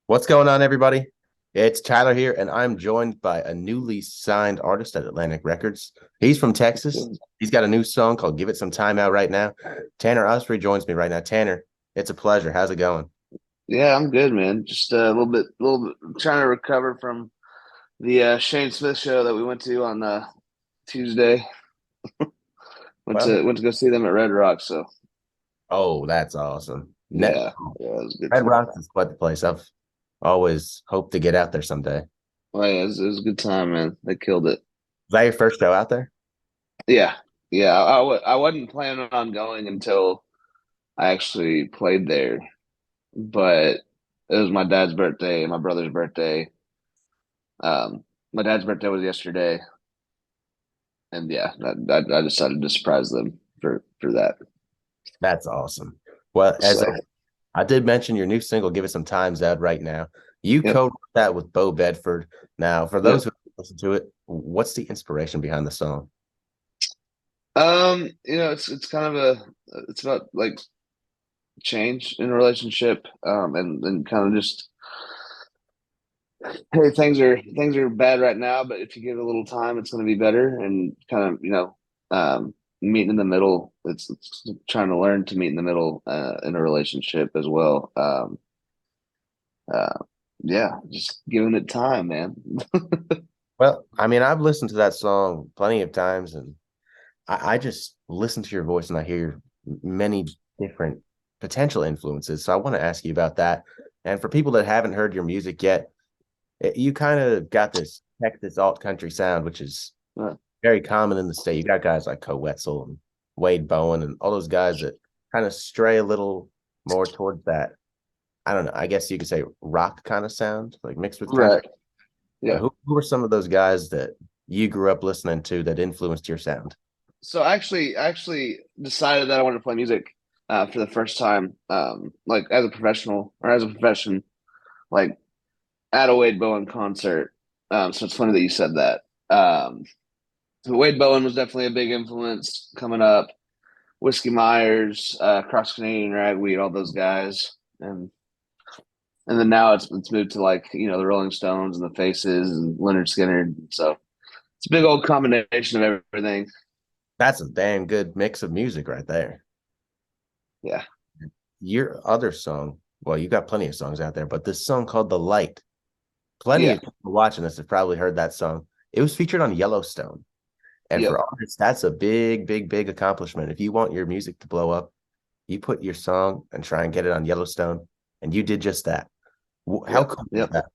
What's going on, everybody? It's Tyler here, and I'm joined by a newly signed artist at Atlantic Records. He's from Texas. He's got a new song called Give It Some Time out right now. Tanner Usrey joins me right now. Tanner, it's a pleasure. How's it going? Yeah, I'm good, man. Just a little bit trying to recover from the Shane Smith show that we went to on Tuesday. Went Well, to went to go see them at Red Rock. So oh, that's awesome. yeah, yeah, it was a good Red time. Rocks is quite the place. I've always hoped to get out there someday. Was Oh yeah, it was a good time, man. They killed it. that your first show out there? Yeah, yeah. I wasn't planning on going until I actually played there, but it was my dad's birthday and my brother's birthday. My dad's birthday was yesterday, and yeah, I decided to surprise them for that. That's awesome. Well, as So I did mention, your new single, Give It Some Time's out right now. You yep, co-wrote that with Bo Bedford. Now, for those yep. who listen to it, what's the inspiration behind the song? It's kind of it's about like change in a relationship, and kind of just hey, things are bad right now, but if you give it a little time, it's going to be better, and kind of meeting in the middle. It's trying to learn to meet in the middle in a relationship as well. Uh, yeah, just giving it time, man. Well, I mean, I've listened to that song plenty of times, and I just listen to your voice and I hear many different potential influences. So I want to ask you about that. And for people that haven't heard your music yet, you kind of got this Texas alt country sound, which is Uh, very common in the state. You got guys like Co Wetzel and Wade Bowen and all those guys that kind of stray a little more towards that. I don't know. I guess you could say rock kind of sound, like mixed with country. right. Yeah. Who were some of those guys that you grew up listening to that influenced your sound? So I actually decided that I wanted to play music for the first time, like as a professional or as a profession, like at a Wade Bowen concert. So it's funny that you said that. So Wade Bowen was definitely a big influence coming up. Whiskey Myers, Cross Canadian Ragweed, all those guys, and then now it's moved to like the Rolling Stones and the Faces and Leonard Skinner. So it's a big old combination of everything. That's a damn good mix of music right there. Yeah, Your other song, well, you got plenty of songs out there, but this song called The Light, plenty yeah, of people watching this have probably heard that song. It was featured on Yellowstone. And yep, for artists, that's a big, big, big accomplishment. If you want your music to blow up, you put your song and try and get it on Yellowstone, and you did just that. How yep, cool is yep. that?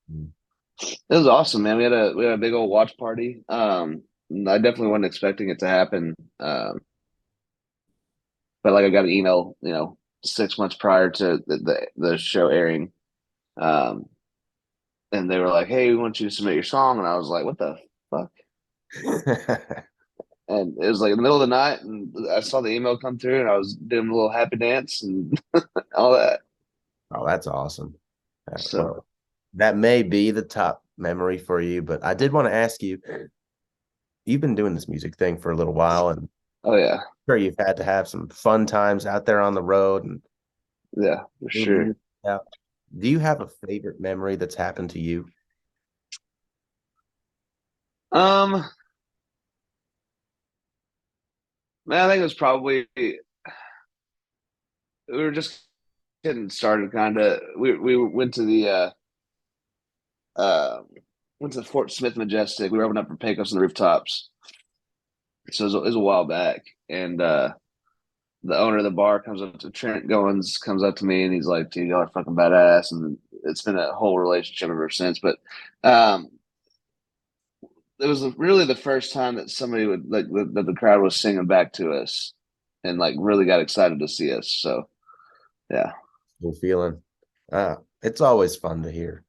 It was awesome, man. We had a big old watch party. I definitely wasn't expecting it to happen. But like I got an email, 6 months prior to the show airing. Um, and they were like, "Hey, we want you to submit your song." And I was like, "What the fuck?" And it was like in the middle of the night, and I saw the email come through, and I was doing a little happy dance and all that. Oh, that's awesome. So, Well, that may be the top memory for you, but I did want to ask you, you've been doing this music thing for a little while, and oh yeah, sure you've had to have some fun times out there on the road and yeah, for getting sure. music out. Do you have a favorite memory that's happened to you? Um, Man, I think it was probably we were just getting started, kind of. We went to the uh, went to Fort Smith Majestic. We were opening up for Pecos on the rooftops. So it was a while back, and the owner of the bar comes up to Trent Goins, comes up to me, and he's like, "Dude, y'all are fucking badass." And it's been a whole relationship ever since. But um, it was really the first time that somebody would like that the crowd was singing back to us, and like really got excited to see us. So yeah, Cool feeling. It's always fun to hear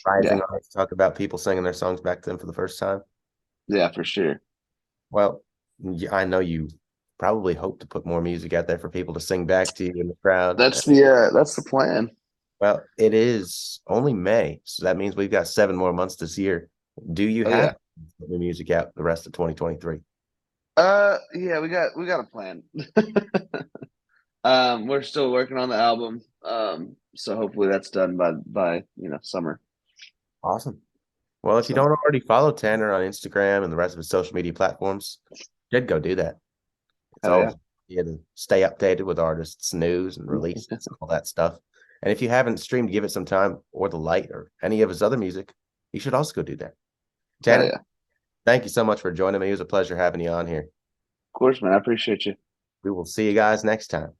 rising yeah, artists talk about people singing their songs back to them for the first time. yeah, for sure. Well, I know you probably hope to put more music out there for people to sing back to you in the crowd. That's the plan. Well, it is only May, so that means we've got 7 more months this year. Do you Oh have yeah. new music out the rest of 2023? Yeah, we got a plan. We're still working on the album. So hopefully that's done by summer. Awesome. Well, if you So don't already follow Tanner on Instagram and the rest of his social media platforms, you should go do that. It's hell yeah. always good to stay updated with artists' news and releases and all that stuff. And if you haven't streamed Give It Some Time or The Light or any of his other music, you should also go do that. Hell Tanner, yeah. Of thank you so much for joining me. It was a pleasure having you on here. course, man. I appreciate you. We will see you guys next time.